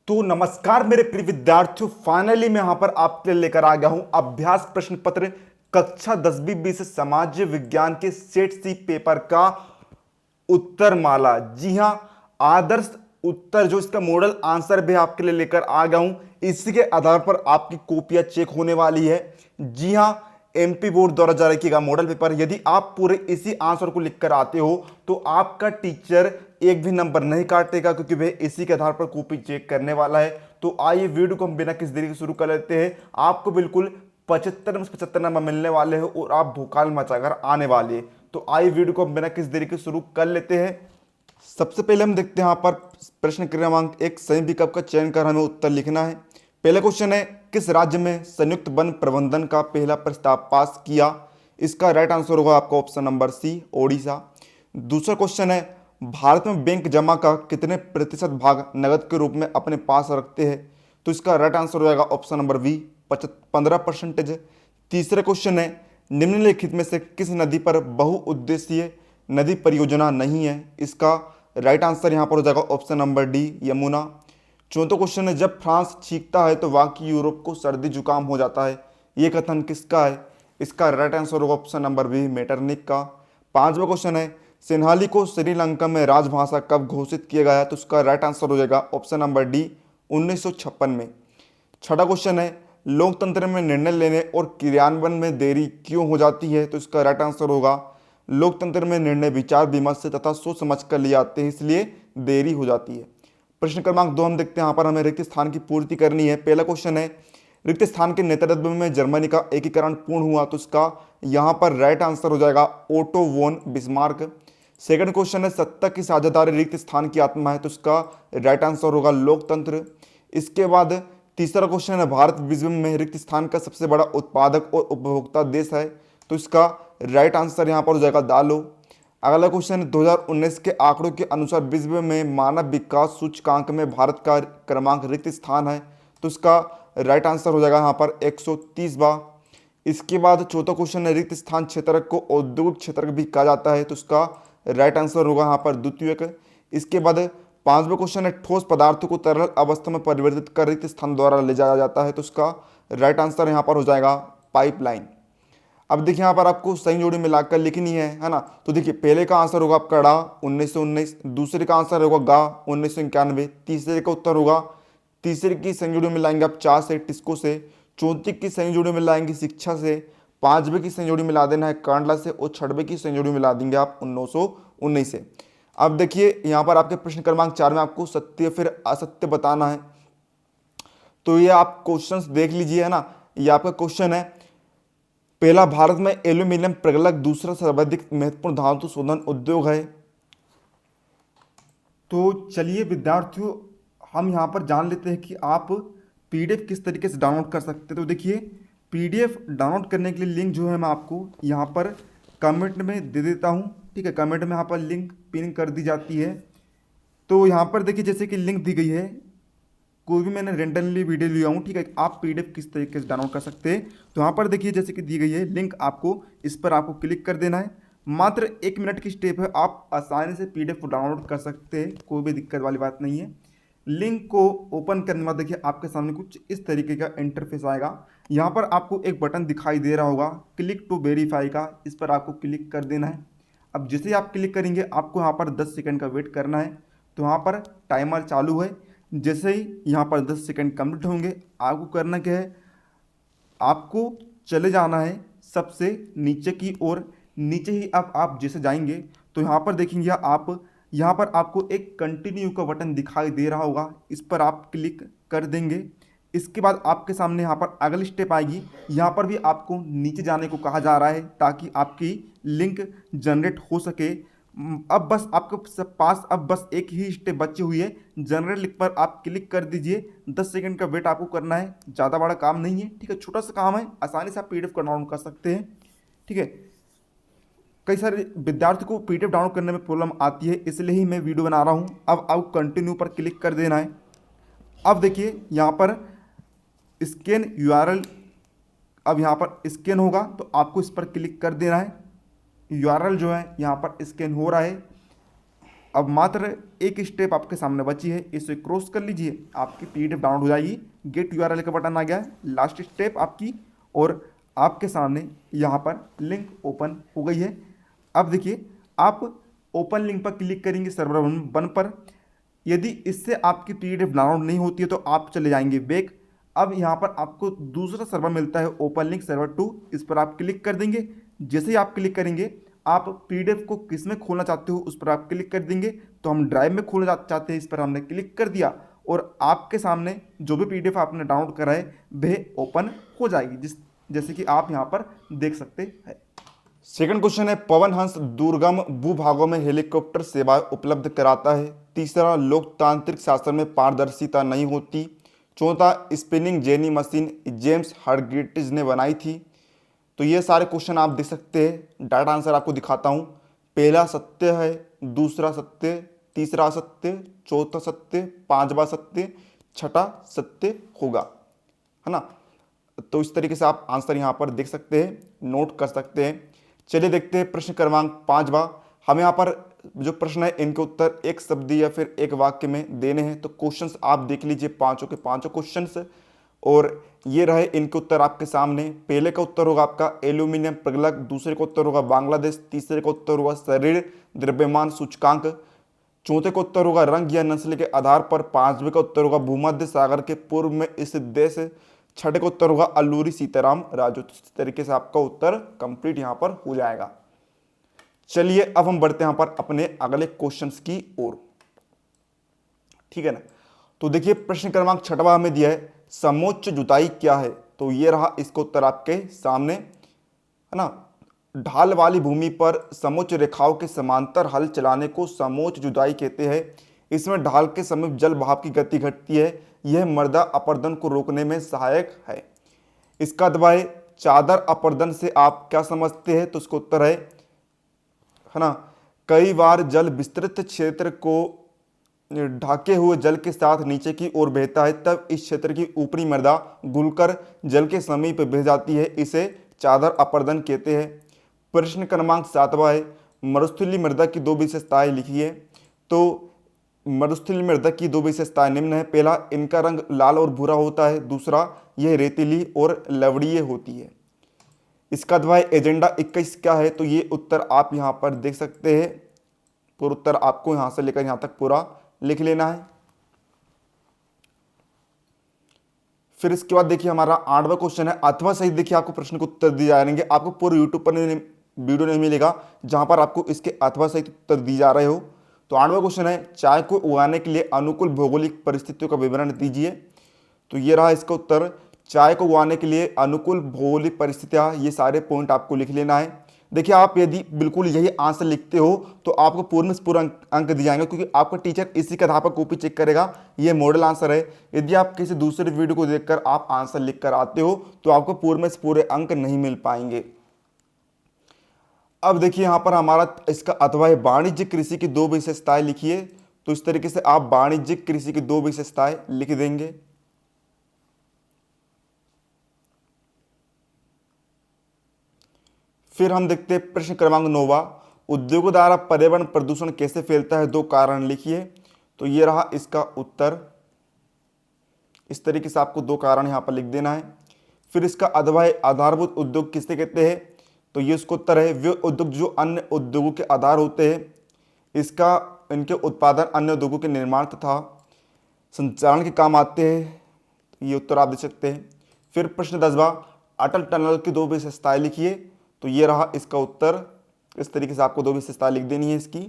तो नमस्कार मेरे प्रिय विद्यार्थियों, फाइनली मैं यहां पर आपके लिए लेकर आ गया हूं अभ्यास प्रश्न पत्र कक्षा 10वीं बी से समाज विज्ञान के सेट सी पेपर का उत्तर माला। जी हां, आदर्श उत्तर जो इसका मॉडल आंसर भी आपके लिए लेकर आ गया हूं। इसी के आधार पर आपकी कॉपियां चेक होने वाली है। जी हां, एमपी बोर्ड द्वारा जारी किया गया मॉडल पेपर। यदि आप पूरे इसी आंसर को लिखकर आते हो तो आपका टीचर एक भी नंबर नहीं काटेगा, क्योंकि वह इसी के आधार पर कॉपी चेक करने वाला है। तो आइए वीडियो को हम बिना किसी देरी के शुरू कर लेते हैं। आपको बिल्कुल 75 में से 75 नंबर मिलने वाले हैं और आप भूकाल मचाकर आने वाले हैं। तो आइए वीडियो को हम बिना किसी देरी के शुरू कर लेते हैं। सबसे पहले हम देखते हैं यहाँ पर प्रश्न क्रमांक 1, सही विकल्प का चयन कर हमें उत्तर लिखना है। पहला क्वेश्चन है, किस राज्य में संयुक्त वन प्रबंधन का पहला प्रस्ताव पास किया? इसका राइट आंसर होगा आपका ऑप्शन नंबर सी, ओडिशा। दूसरा क्वेश्चन है, भारत में बैंक जमा का कितने प्रतिशत भाग नगद के रूप में अपने पास रखते हैं? तो इसका राइट आंसर हो जाएगा ऑप्शन नंबर बी, 15%। तीसरा क्वेश्चन है, निम्नलिखित में से किस नदी पर बहुउद्देशीय नदी परियोजना नहीं है? इसका राइट आंसर यहाँ पर हो जाएगा ऑप्शन नंबर डी, यमुना। चौथा क्वेश्चन है, जब फ्रांस छींकता है तो बाकी यूरोप को सर्दी जुकाम हो जाता है, ये कथन किसका है? इसका राइट आंसर होगा ऑप्शन नंबर बी, मेटरनिक का। पांचवा क्वेश्चन है, सिन्हाली को श्रीलंका में राजभाषा कब घोषित किया गया है? तो उसका राइट आंसर हो जाएगा ऑप्शन नंबर डी, 1956 में। छठा क्वेश्चन है, लोकतंत्र में निर्णय लेने और क्रियान्वयन में देरी क्यों हो जाती है? तो इसका राइट आंसर होगा, लोकतंत्र में निर्णय विचार विमर्श से तथा सोच समझ कर लिए जाते हैं, इसलिए देरी हो जाती है। प्रश्न क्रमांक 2 हम देखते हैं। यहाँ पर हमें रिक्त स्थान की पूर्ति करनी है। पहला क्वेश्चन है, रिक्त स्थान के नेतृत्व में जर्मनी का एकीकरण पूर्ण हुआ? तो इसका यहाँ पर राइट आंसर हो जाएगा ओटो वोन बिस्मार्क। सेकंड क्वेश्चन है, सत्ता की साझेदारी रिक्त स्थान की आत्मा है? तो इसका राइट आंसर होगा लोकतंत्र। इसके बाद तीसरा क्वेश्चन है, भारत विश्व में रिक्त स्थान का सबसे बड़ा उत्पादक और उपभोक्ता देश है? तो इसका राइट आंसर यहाँ पर हो जाएगा दालो। अगला क्वेश्चन है, 2019 के आंकड़ों के अनुसार विश्व में मानव विकास सूचकांक में भारत का क्रमांक रिक्त स्थान है? तो इसका राइट आंसर हो जाएगा यहाँ पर 130वां। इसके बाद चौथा क्वेश्चन है, रिक्त स्थान क्षेत्र को औद्योगिक क्षेत्र भी कहा जाता है? तो उसका राइट आंसर होगा यहाँ पर द्वितीयक। इसके बाद पांचवा क्वेश्चन है, ठोस पदार्थों को तरल अवस्था में परिवर्तित कर रिक्त स्थान द्वारा ले जाया जाता है? तो उसका राइट आंसर यहाँ पर हो जाएगा पाइपलाइन। अब देखिए यहाँ पर आपको सही जोड़ी मिलाकर लिखनी है ना। तो देखिए पहले का आंसर होगा आपका डा 1919, दूसरे का आंसर होगा गा 1991, तीसरे का उत्तर होगा, तीसरे की सही जोड़ी मिलाएंगे आप चा से, टिस्को से, चौथी की सही जोड़ी मिलाएंगे शिक्षा से, पांचवे की सही जोड़ी मिला देना है कांडला से, और छठवे की सही जोड़ी मिला देंगे आप 1919 से। अब देखिए यहाँ पर आपके प्रश्न क्रमांक 4 में आपको सत्य फिर असत्य बताना है। तो ये आप क्वेश्चंस देख लीजिए, है ना। ये आपका क्वेश्चन है, पहला, भारत में एल्यूमिनियम प्रगलक दूसरा सर्वाधिक महत्वपूर्ण धातु शोधन उद्योग है। तो चलिए विद्यार्थियों, हम यहाँ पर जान लेते हैं कि आप पीडीएफ किस तरीके से डाउनलोड कर सकते हैं। तो देखिए, पीडीएफ डाउनलोड करने के लिए लिंक जो है मैं आपको यहाँ पर कमेंट में दे देता हूँ। ठीक है, कमेंट में यहाँ पर लिंक पिन कर दी जाती है। तो यहाँ पर देखिए, जैसे कि लिंक दी गई है, कोई भी मैंने रेंडमली वीडियो लिया हूँ, ठीक है, आप पीडीएफ किस तरीके से डाउनलोड कर सकते हैं। तो यहाँ पर देखिए जैसे कि दी गई है लिंक, आपको इस पर आपको क्लिक कर देना है। मात्र 1 मिनट की स्टेप है, आप आसानी से पीडीएफ को डाउनलोड कर सकते हैं, कोई भी दिक्कत वाली बात नहीं है। लिंक को ओपन करने के बाद देखिए आपके सामने कुछ इस तरीके का इंटरफेस आएगा। यहाँ पर आपको एक बटन दिखाई दे रहा होगा क्लिक टू वेरीफाई का, इस पर आपको क्लिक कर देना है। अब जैसे ही आप क्लिक करेंगे आपको यहाँ पर 10 सेकंड का वेट करना है। तो यहाँ पर टाइमर चालू है। जैसे ही यहाँ पर 10 सेकंड कंप्लीट होंगे, आपको करना क्या है, आपको चले जाना है सबसे नीचे की ओर। नीचे ही अब आप जैसे जाएंगे तो यहाँ पर देखेंगे आप, यहाँ पर आपको एक कंटिन्यू का बटन दिखाई दे रहा होगा, इस पर आप क्लिक कर देंगे। इसके बाद आपके सामने यहाँ पर अगली स्टेप आएगी। यहाँ पर भी आपको नीचे जाने को कहा जा रहा है ताकि आपकी लिंक जनरेट हो सके। अब बस आपके पास अब बस एक ही स्टेप बची हुई है, जनरेट लिंक पर आप क्लिक कर दीजिए। 10 सेकंड का वेट आपको करना है, ज़्यादा बड़ा काम नहीं है, ठीक है, छोटा सा काम है, आसानी से आप पीडीएफ को डाउनलोड कर सकते हैं। ठीक है, कई सारे विद्यार्थी को पीडीएफ डाउनलोड करने में प्रॉब्लम आती है, इसलिए ही मैं वीडियो बना रहा हूँ। अब आप कंटिन्यू पर क्लिक कर देना है। अब देखिए यहाँ पर स्कैन यूआरएल, अब यहाँ पर स्कैन होगा तो आपको इस पर क्लिक कर देना है। यूआरएल जो है यहाँ पर स्कैन हो रहा है। अब मात्र एक स्टेप आपके सामने बची है, इसे क्रॉस कर लीजिए, आपकी पीडीएफ डाउनलोड हो जाएगी। गेट यूआरएल का बटन आ गया है, लास्ट स्टेप आपकी, और आपके सामने यहाँ पर लिंक ओपन हो गई है। अब देखिए, आप ओपन लिंक पर क्लिक करेंगे सर्वर 1 पर। यदि इससे आपकी पीडीएफ डाउनलोड नहीं होती है तो आप चले जाएंगे बैक। अब यहाँ पर आपको दूसरा सर्वर मिलता है, ओपन लिंक सर्वर 2, इस पर आप क्लिक कर देंगे। जैसे ही आप क्लिक करेंगे, आप पीडीएफ को किस में खोलना चाहते हो उस पर आप क्लिक कर देंगे। तो हम ड्राइव में खोलना चाहते हैं, इस पर हमने क्लिक कर दिया और आपके सामने जो भी पीडीएफ आपने डाउनलोड करा है वह ओपन हो जाएगी, जैसे कि आप यहाँ पर देख सकते हैं। सेकंड क्वेश्चन है, पवन हंस दुर्गम भूभागों में हेलीकॉप्टर सेवाएं उपलब्ध कराता है। तीसरा, लोकतांत्रिक शासन में पारदर्शिता नहीं होती। चौथा, स्पिनिंग जेनी मशीन जेम्स हर्ग्रीव्स ने बनाई थी। तो ये सारे क्वेश्चन आप देख सकते हैं, डायरेक्ट आंसर आपको दिखाता हूँ। पहला सत्य है, दूसरा सत्य, तीसरा सत्य, चौथा सत्य, पांचवा सत्य, छठा सत्य होगा, है ना। तो इस तरीके से आप आंसर यहाँ पर देख सकते हैं, नोट कर सकते हैं। चलिए देखते हैं प्रश्न क्रमांक 5वां। हम यहाँ पर जो प्रश्न है इनके उत्तर एक शब्द या फिर एक वाक्य में देने हैं। तो क्वेश्चंस आप देख लीजिए, पांचों के पांचों क्वेश्चंस, और ये रहे इनके उत्तर आपके सामने। पहले का उत्तर होगा आपका एल्यूमिनियम प्रगलक, दूसरे का उत्तर होगा बांग्लादेश, तीसरे का उत्तर होगा शरीर द्रव्यमान सूचकांक, चौथे का उत्तर होगा रंग या नस्ल के आधार पर, पांचवें का उत्तर होगा भूमध्य सागर के पूर्व में स्थित देश, छठे का उत्तर होगा अल्लूरी सीताराम राजू। तो इस तरीके से आपका उत्तर कंप्लीट यहां पर हो जाएगा। चलिए अब हम बढ़ते हैं यहां पर अपने अगले क्वेश्चंस की ओर, ठीक है ना। तो देखिए प्रश्न क्रमांक 6वां हमें दिया है, समोच्च जुताई क्या है। तो ये रहा इसका उत्तर आपके सामने, है ना। ढाल वाली भूमि पर समोच्च रेखाओं के समांतर हल चलाने को समोच्च जुताई कहते हैं। इसमें ढाल के समीप जल बहाव की गति घटती है, यह मृदा अपरदन को रोकने में सहायक है। इसका दबाव चादर अपरदन से आप क्या समझते हैं। तो इसका उत्तर है ना, कई बार जल विस्तृत क्षेत्र को ढके हुए जल के साथ नीचे की ओर बहता है, तब इस क्षेत्र की ऊपरी मृदा घुलकर जल के समीप बह जाती है, इसे चादर अपरदन कहते हैं। प्रश्न क्रमांक 7वां है, मरुस्थलीय मृदा की दो विशेषताएं लिखिए। तो मरुस्थलीय मृदा की दो विशेषताएं निम्न है। पहला, इनका रंग लाल और भूरा होता है। दूसरा, यह रेतीली और लवणीय होती है। इसका दबाव एजेंडा 21 क्या है। तो ये उत्तर आप यहाँ पर देख सकते हैं, पूरा उत्तर आपको यहाँ से लेकर यहाँ तक पूरा लिख लेना है। फिर इसके बाद देखिए हमारा 8वां क्वेश्चन है, अथवा सही। देखिए आपको प्रश्न को उत्तर दिए जाएंगे, आपको पूरे यूट्यूब पर वीडियो नहीं मिलेगा जहां पर आपको इसके अथवा सही उत्तर दिए जा रहे हो। तो 8वां क्वेश्चन है, चाय को उगाने के लिए अनुकूल भौगोलिक परिस्थितियों का विवरण दीजिए। तो ये रहा इसका उत्तर, चाय को उगाने के लिए अनुकूल भौगोलिक परिस्थितियां, ये सारे पॉइंट आपको लिख लेना है। देखिए आप यदि बिल्कुल यही आंसर लिखते हो तो आपको पूर्ण में पूरा अंक दिए जाएंगे, क्योंकि आपका टीचर इसी के आधार पर कॉपी चेक करेगा। ये मॉडल आंसर है। यदि आप किसी दूसरे वीडियो को देखकर आप आंसर लिख कर आते हो तो आपको पूर्ण में पूरे अंक नहीं मिल पाएंगे। अब देखिए यहां पर हमारा इसका अथवा है, वाणिज्यिक कृषि की दो विशेषताएं लिखिए। तो इस तरीके से आप वाणिज्यिक कृषि की दो विशेषताएं लिख देंगे। फिर हम देखते हैं प्रश्न क्रमांक 9वां, उद्योगों द्वारा पर्यावरण प्रदूषण कैसे फैलता है, दो कारण लिखिए। तो ये रहा इसका उत्तर, इस तरीके से आपको दो कारण यहां पर लिख देना है। फिर इसका अथवा है, आधारभूत उद्योग किसे कहते हैं। तो ये इसका उत्तर है, वे उद्योग जो अन्य उद्योगों के आधार होते हैं, इसका इनके उत्पादन अन्य उद्योगों के निर्माण तथा संचालन के काम आते हैं। ये उत्तर आप दे सकते हैं। फिर प्रश्न 10वां, अटल टनल की दो विशेषताएं लिखिए। तो ये रहा इसका उत्तर, इस तरीके से आपको दो विशेषताएं लिख देनी है इसकी।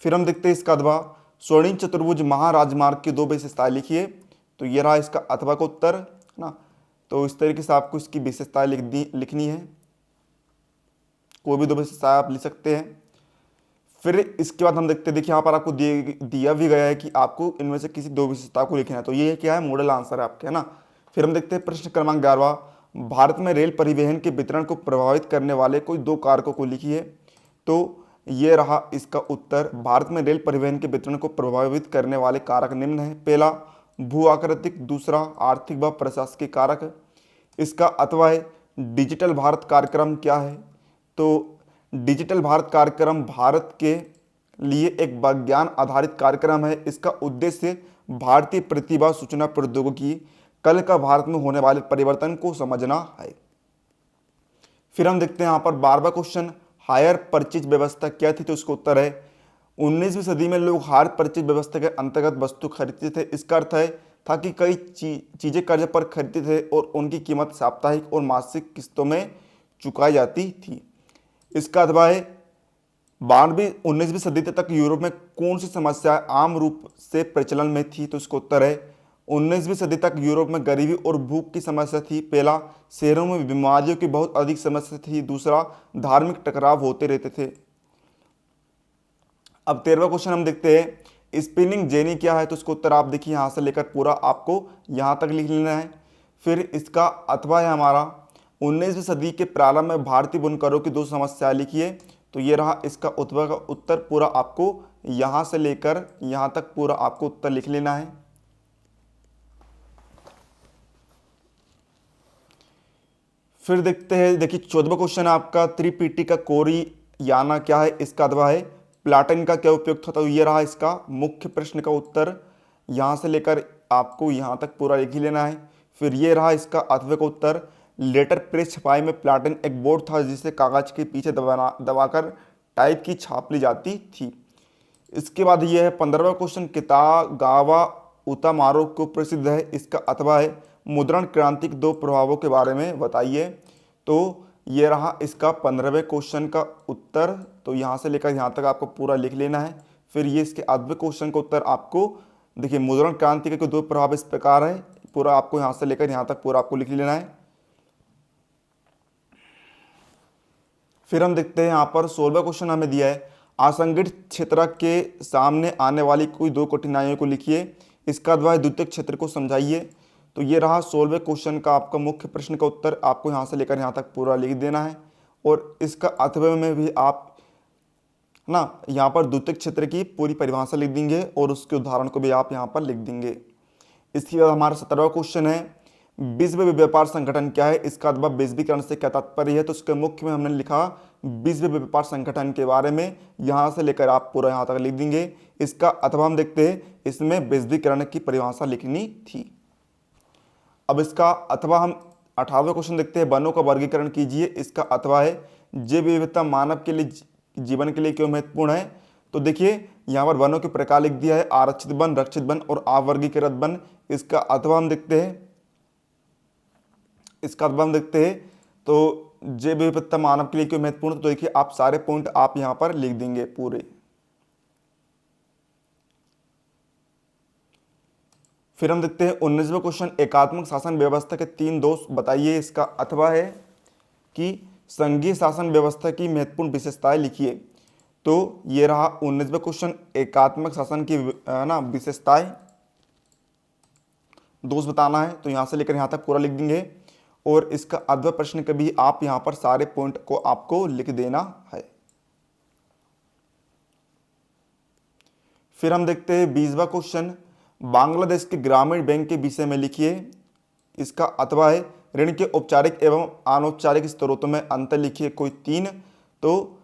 फिर हम देखते हैं इसका अथवा, स्वर्णिम चतुर्भुज महाराजमार्ग की दो विशेषताएं लिखिए। तो ये रहा इसका अथवा का उत्तर, है ना। तो इस तरीके से आपको इसकी विशेषताएं लिखनी है, कोई भी दो विशेषताएं आप लिख सकते हैं। फिर इसके बाद हम देखते हैं, देखिए यहाँ पर आपको दिया भी गया है कि आपको इनमें से किसी दो विशेषताओं को लिखना है। तो ये क्या है, मॉडल आंसर है आपके, है ना। फिर हम देखते हैं प्रश्न क्रमांक 11वां, भारत में रेल परिवहन के वितरण को प्रभावित करने वाले कोई दो कारकों को लिखिए। तो ये रहा इसका उत्तर, भारत में रेल परिवहन के वितरण को प्रभावित करने वाले कारक निम्न है। पहला, भू आकृतिक, दूसरा आर्थिक व प्रशासकीय कारक। इसका अथवा है, डिजिटल भारत कार्यक्रम क्या है। तो डिजिटल भारत कार्यक्रम भारत के लिए एक विज्ञान आधारित कार्यक्रम है। इसका उद्देश्य भारतीय प्रतिभा सूचना प्रौद्योगिकी कल का भारत में होने वाले परिवर्तन को समझना है। फिर हम देखते हैं यहाँ पर 12वां क्वेश्चन, हायर परचेज व्यवस्था क्या थी? तो इसका उत्तर है 19वीं सदी में लोग हायर परचेज व्यवस्था के अंतर्गत वस्तु खरीदते थे। इसका अर्थ है था कि कई चीजें कर्ज पर खरीदते थे और उनकी कीमत साप्ताहिक और मासिक किस्तों में चुकाई जाती थी। इसका अथवा है 19वीं सदी तक यूरोप में कौन सी समस्या आम रूप से प्रचलन में थी? तो इसका उत्तर है 19वीं सदी तक यूरोप में गरीबी और भूख की समस्या थी। पहला, शहरों में बीमारियों की बहुत अधिक समस्या थी। दूसरा, धार्मिक टकराव होते रहते थे। अब 13वां क्वेश्चन हम देखते हैं, स्पिनिंग जेनी क्या है? तो इसका उत्तर आप देखिए यहाँ से लेकर पूरा आपको यहाँ तक लिख लेना है। फिर इसका अथवा है हमारा 19वीं सदी के प्रारंभ में भारतीय बुनकरों की दो समस्याएं लिखिए। तो ये रहा इसका उत्तर का उत्तर, पूरा आपको यहाँ से लेकर यहाँ तक पूरा आपको उत्तर लिख लेना है। फिर देखते हैं, देखिए 14वां क्वेश्चन आपका, त्रिपिटी का कोरी याना क्या है? इसका अथवा है प्लाटन का क्या उपयोग था? तो ये रहा इसका मुख्य प्रश्न का उत्तर, यहाँ से लेकर आपको यहाँ तक पूरा लिख ही लेना है। फिर ये रहा इसका अथवा का उत्तर, लेटर प्रेस छपाई में प्लाटन एक बोर्ड था जिसे कागज के पीछे दबाकर टाइप की छाप ली जाती थी। इसके बाद ये है 15वां क्वेश्चन, कितागावा उतामारो को प्रसिद्ध है। इसका अथवा है मुद्रण क्रांति के दो प्रभावों के बारे में बताइए। तो ये रहा इसका 15वें क्वेश्चन का उत्तर, तो यहाँ से लेकर यहाँ तक आपको पूरा लिख लेना है। फिर ये इसके अगले क्वेश्चन का उत्तर आपको देखिए, मुद्रण क्रांति के दो प्रभाव इस प्रकार है, पूरा आपको यहाँ से लेकर यहाँ तक पूरा आपको लिख लेना है। फिर हम देखते हैं यहाँ पर 16वां क्वेश्चन हमें दिया है, असंगठित क्षेत्र के सामने आने वाली कोई दो कठिनाइयों को लिखिए। इसका अथवा द्वितीयक क्षेत्र को समझाइए। तो ये रहा 16वें क्वेश्चन का आपका मुख्य प्रश्न का उत्तर, आपको यहाँ से लेकर यहाँ तक पूरा लिख देना है। और इसका अथवा में भी आप ना यहाँ पर द्वितीयक क्षेत्र की पूरी परिभाषा लिख देंगे और उसके उदाहरण को भी आप यहाँ पर लिख देंगे। इसके बाद हमारा 17वां क्वेश्चन है, विश्व व्यापार संगठन क्या है? इसका अथवा वैश्वीकरण से क्या तात्पर्य है? तो उसके मुख्य में हमने लिखा विश्व व्यापार संगठन के बारे में, यहाँ से लेकर आप पूरा यहाँ तक लिख देंगे। इसका अथवा हम देखते हैं, इसमें वैश्वीकरण की परिभाषा लिखनी थी। अब इसका अथवा हम 18वां क्वेश्चन देखते हैं, वनों का वर्गीकरण कीजिए। इसका अथवा है जैव विविधता मानव के लिए जीवन के लिए क्यों महत्वपूर्ण है? तो देखिए यहाँ पर वनों के प्रकार लिख दिया है, आरक्षित वन, रक्षित वन और अवर्गीकृत वन। इसका अथवा हम देखते हैं, तो जैव विविधता मानव के लिए क्यों महत्वपूर्ण? तो देखिए आप सारे पॉइंट आप यहाँ पर लिख देंगे पूरे। फिर हम देखते हैं 19वां क्वेश्चन, एकात्मक शासन व्यवस्था के 3 दोष बताइए। इसका अथवा है कि संघीय शासन व्यवस्था की महत्वपूर्ण विशेषताएं लिखिए। तो ये रहा 19वां क्वेश्चन, एकात्मक शासन की ना विशेषताएं, दोष बताना है। तो यहाँ से लेकर यहाँ तक पूरा लिख देंगे और इसका अथवा प्रश्न का भी आप यहाँ पर सारे पॉइंट को आपको लिख देना है। फिर हम देखते हैं 20वां क्वेश्चन, बांग्लादेश के ग्रामीण बैंक के विषय में लिखिए। इसका अथवा है ऋण के औपचारिक एवं अनौपचारिक स्रोतों में अंतर लिखिए कोई 3। तो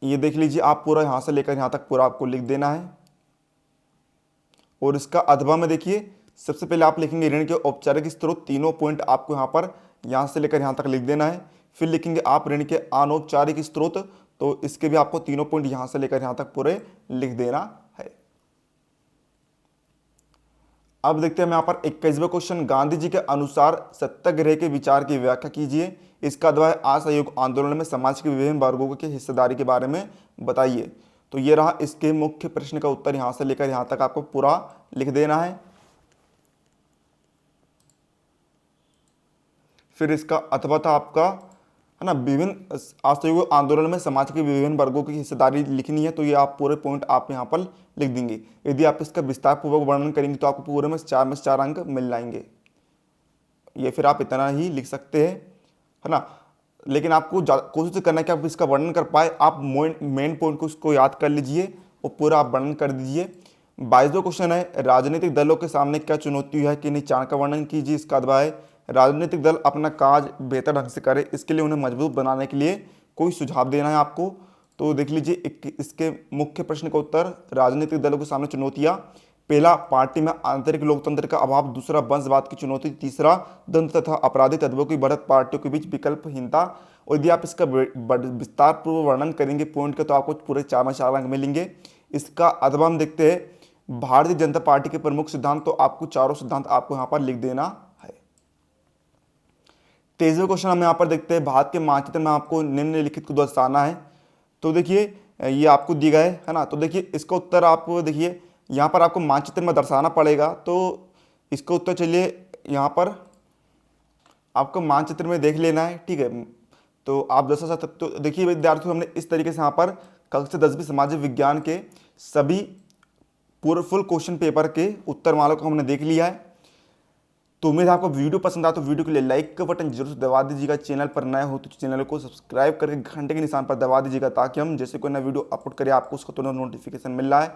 ये देख लीजिए आप पूरा यहाँ से लेकर यहाँ तक पूरा आपको लिख देना है। और इसका अथवा में देखिए, सबसे पहले आप लिखेंगे ऋण के औपचारिक स्रोत, तीनों पॉइंट आपको यहाँ से लेकर यहाँ तक लिख देना है। फिर लिखेंगे आप ऋण के अनौपचारिक स्रोत, तो इसके भी आपको तीनों पॉइंट यहाँ से लेकर यहाँ तक पूरे लिख देना है। अब देखते हैं यहाँ पर 21वां क्वेश्चन, गांधी जी के अनुसार सत्याग्रह के विचार की व्याख्या कीजिए। इसका अथवा है असहयोग आंदोलन में समाज के विभिन्न वर्गों की हिस्सेदारी के बारे में बताइए। तो ये रहा इसके मुख्य प्रश्न का उत्तर, यहाँ से लेकर यहाँ तक आपको पूरा लिख देना है। फिर इसका अथवा था आपका है ना, विभिन्न असहयोग आंदोलन में समाज के विभिन्न वर्गों की हिस्सेदारी लिखनी है। तो ये आप पूरे पॉइंट आप यहाँ पर लिख देंगे। यदि आप इसका विस्तार पूर्वक वर्णन करेंगे तो आपको पूरे में 4 में 4 अंक मिल जाएंगे। ये फिर आप इतना ही लिख सकते हैं, है ना। लेकिन आपको कोशिश करना है कि आप इसका वर्णन कर पाए। आप मेन पॉइंट को उसको याद कर लीजिए और पूरा आप वर्णन कर दीजिए। 22वां क्वेश्चन है, राजनीतिक दलों के सामने क्या चुनौती है कि निचाण का वर्णन कीजिए। इसका अथवा है राजनीतिक दल अपना कार्य बेहतर ढंग से करे, इसके लिए उन्हें मजबूत बनाने के लिए कोई सुझाव देना है आपको। तो देख लीजिए इसके मुख्य प्रश्न का उत्तर, राजनीतिक दलों के सामने चुनौतियां। पहला, पार्टी में आंतरिक लोकतंत्र का अभाव। दूसरा, वंशवाद की चुनौती। तीसरा, दंड तथा आपराधिक तत्वों की बढ़त, पार्टियों के बीच विकल्पहीनता। और यदि आप इसका विस्तार पूर्व वर्णन करेंगे पॉइंट का, तो आपको पूरे 4 में 4 अंक मिलेंगे। इसका अथवा हम देखते हैं भारतीय जनता पार्टी के प्रमुख सिद्धांत, तो आपको चारों सिद्धांत आपको यहाँ पर लिख देना है। 23वें क्वेश्चन हम यहाँ पर देखते हैं, भारत के मानचित्र में आपको निम्नलिखित को दर्शाना है। तो देखिए ये आपको दिया गया है ना। तो देखिए इसका उत्तर आप देखिए यहाँ पर आपको मानचित्र में दर्शाना पड़ेगा। तो इसका उत्तर चलिए यहाँ पर आपको मानचित्र में देख लेना है, ठीक है। तो आप दर्शा सकते। तो देखिए विद्यार्थियों, हमने इस तरीके से यहाँ पर कक्षा 10वीं सामाजिक विज्ञान के सभी पूरे फुल क्वेश्चन पेपर के उत्तर माला को हमने देख लिया है। तो उम्मीद है आपको वीडियो पसंद आया, तो वीडियो के लिए लाइक का बटन जरूर से दबा दीजिएगा। चैनल पर नए हो तो चैनल को सब्सक्राइब करके घंटे के निशान पर दबा दीजिएगा, ताकि हम जैसे कोई नया वीडियो अपलोड करें आपको उसका तुरंत नोटिफिकेशन मिल रहा है।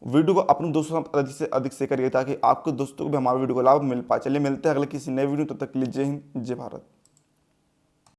वीडियो को अपने दोस्तों के साथ अधिक से करिए, ताकि आपके दोस्तों को भी हमारे वीडियो को लाभ मिल पाए। चलिए मिलते हैं अगले किसी नए वीडियो, तब तक के लिए जय हिंद, जय भारत।